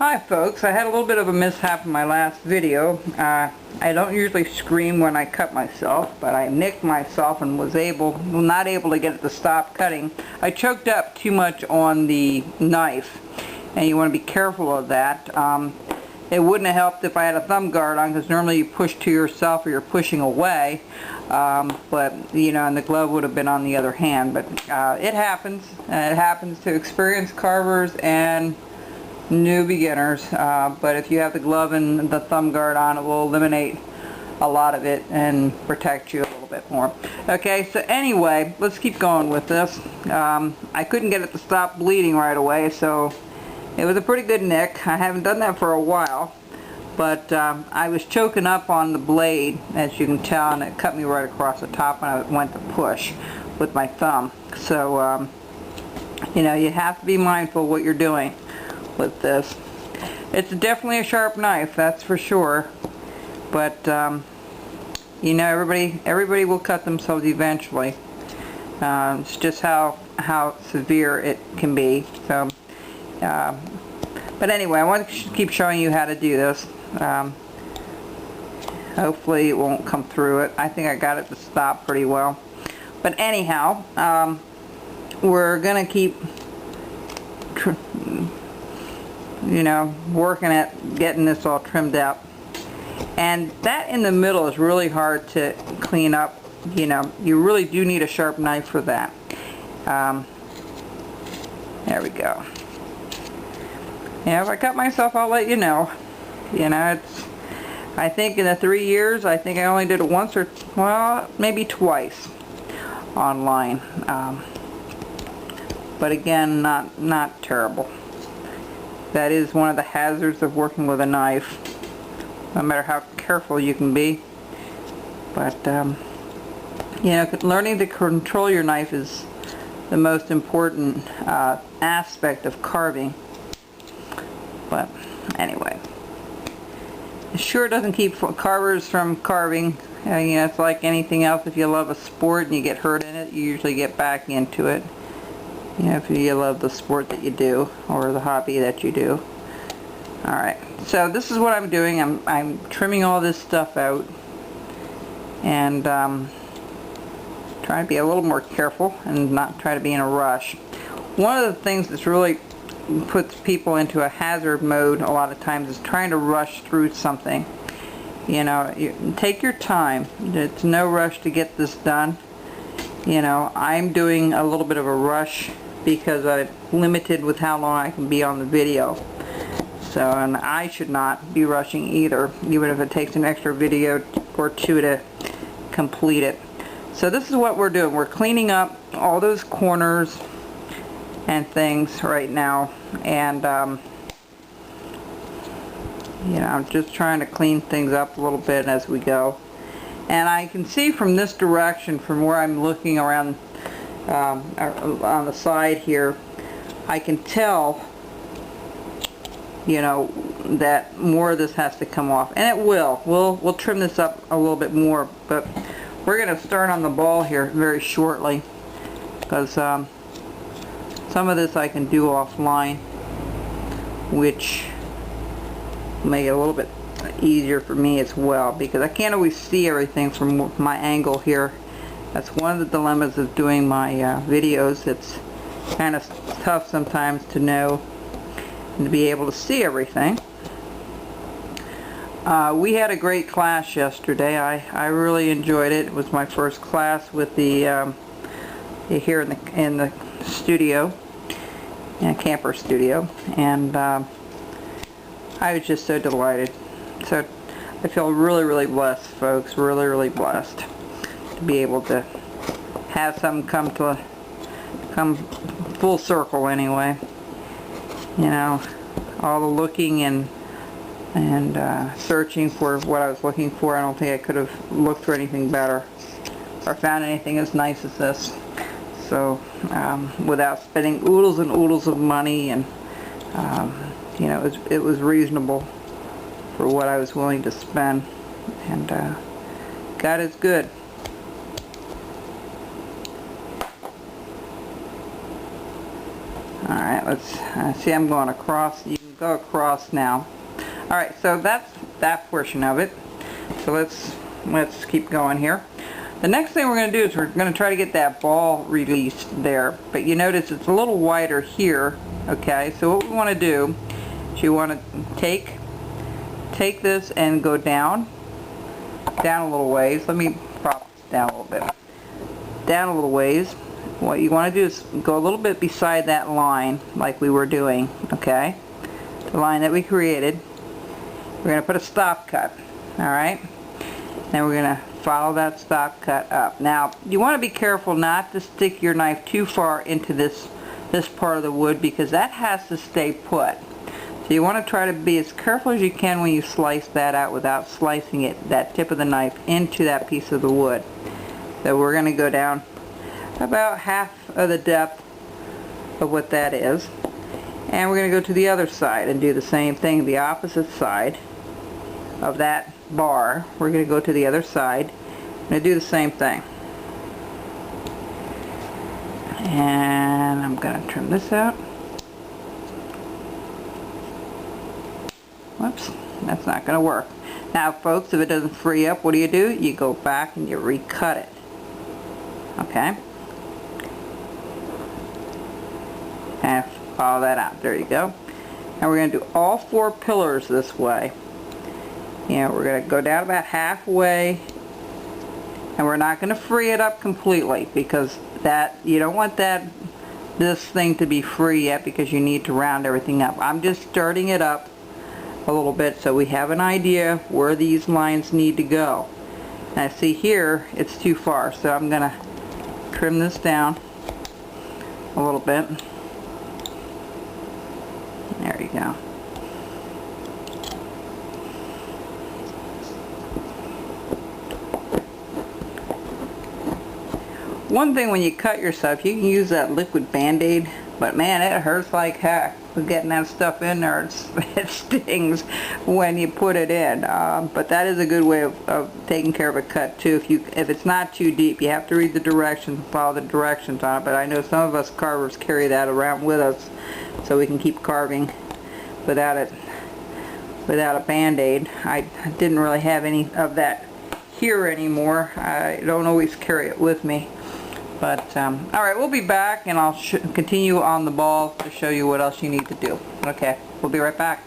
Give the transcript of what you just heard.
Hi folks, I had a little bit of a mishap in my last video. I don't usually scream when I cut myself, but I nicked myself and was not able to get it to stop cutting. I choked up too much on the knife, and you want to be careful of that. It wouldn't have helped if I had a thumb guard on, because normally you push to yourself or you're pushing away, but you know, and the glove would have been on the other hand. But it happens. It happens to experienced carvers and new beginners, but if you have the glove and the thumb guard on, it will eliminate a lot of it and protect you a little bit more. Okay, so anyway, let's keep going with this. I couldn't get it to stop bleeding right away, so it was a pretty good nick. I haven't done that for a while, but I was choking up on the blade, as you can tell, and it cut me right across the top when I went to push with my thumb. So you know, you have to be mindful what you're doing with this. It's definitely a sharp knife, that's for sure, but you know, everybody will cut themselves eventually. It's just how severe it can be. So but anyway, I want to keep showing you how to do this. Hopefully it won't come through it. I think I got it to stop pretty well, but anyhow, we're gonna keep working at getting this all trimmed up. And that in the middle is really hard to clean up. You know, you really do need a sharp knife for that. There we go. Yeah, if I cut myself, I'll let you know. You know, I think in the 3 years, I think I only did it once or, well, maybe twice online. But again, not terrible. That is one of the hazards of working with a knife, no matter how careful you can be. But you know, learning to control your knife is the most important aspect of carving. But anyway, it sure doesn't keep carvers from carving. You know, it's like anything else. If you love a sport and you get hurt in it, you usually get back into it. You know, if you love the sport that you do, or the hobby that you do. Alright, so this is what I'm doing. I'm trimming all this stuff out, and trying to be a little more careful and not try to be in a rush. One of the things that's really puts people into a hazard mode a lot of times is trying to rush through something. You know, take your time. It's no rush to get this done. You know, I'm doing a little bit of a rush because I'm limited with how long I can be on the video. So, and I should not be rushing either, even if it takes an extra video or two to complete it. So this is what we're doing. We're cleaning up all those corners and things right now, and you know, I'm just trying to clean things up a little bit as we go. And I can see from this direction, from where I'm looking around on the side here, I can tell, you know, that more of this has to come off, and it will. We'll trim this up a little bit more, but we're going to start on the ball here very shortly, because some of this I can do offline, which will make it a little bit easier for me as well, because I can't always see everything from my angle here. That's one of the dilemmas of doing my videos. It's kind of tough sometimes to know and to be able to see everything. We had a great class yesterday. I really enjoyed it. It was my first class with the here in the studio, in a camper studio, and I was just so delighted. So I feel really blessed, folks. Really blessed to be able to have something come full circle anyway. You know, all the looking and searching for what I was looking for, I don't think I could have looked for anything better or found anything as nice as this. So without spending oodles and oodles of money, and you know, it was reasonable for what I was willing to spend, and God is good. Alright, let's see, I'm going across. You can go across now. Alright, so that's that portion of it. So let's keep going here. The next thing we're going to do is we're going to try to get that ball released there. But you notice it's a little wider here. Okay, so what we want to do is you want to take this and go down a little ways. Let me prop this down a little bit. Down a little ways. What you want to do is go a little bit beside that line like we were doing. Okay, the line that we created. We're going to put a stop cut. Alright, then we're going to follow that stop cut up. Now you want to be careful not to stick your knife too far into this part of the wood, because that has to stay put. So you want to try to be as careful as you can when you slice that out without slicing that tip of the knife into that piece of the wood. So we're going to go down about half of the depth of what that is, and we're going to go to the other side and do the same thing, the opposite side of that bar. We're going to go to the other side and do the same thing. And I'm going to trim this out. Whoops, that's not going to work. Now folks, if it doesn't free up, what do? You go back and you recut it. Okay? And follow that out. There you go. And we're going to do all 4 pillars this way. You know, we're going to go down about halfway, and we're not going to free it up completely, because that, you don't want this thing to be free yet, because you need to round everything up. I'm just starting it up a little bit so we have an idea where these lines need to go. And I see here it's too far, so I'm going to trim this down a little bit. There you go. One thing, when you cut yourself, you can use that liquid Band-Aid, but man, it hurts like heck getting that stuff in there. It stings when you put it in. But that is a good way of taking care of a cut too. If it's not too deep, you have to read the directions and follow the directions on it. But I know some of us carvers carry that around with us, so we can keep carving without a Band-Aid. I didn't really have any of that here anymore. I don't always carry it with me. But, alright, we'll be back, and I'll continue on the ball to show you what else you need to do. Okay, we'll be right back.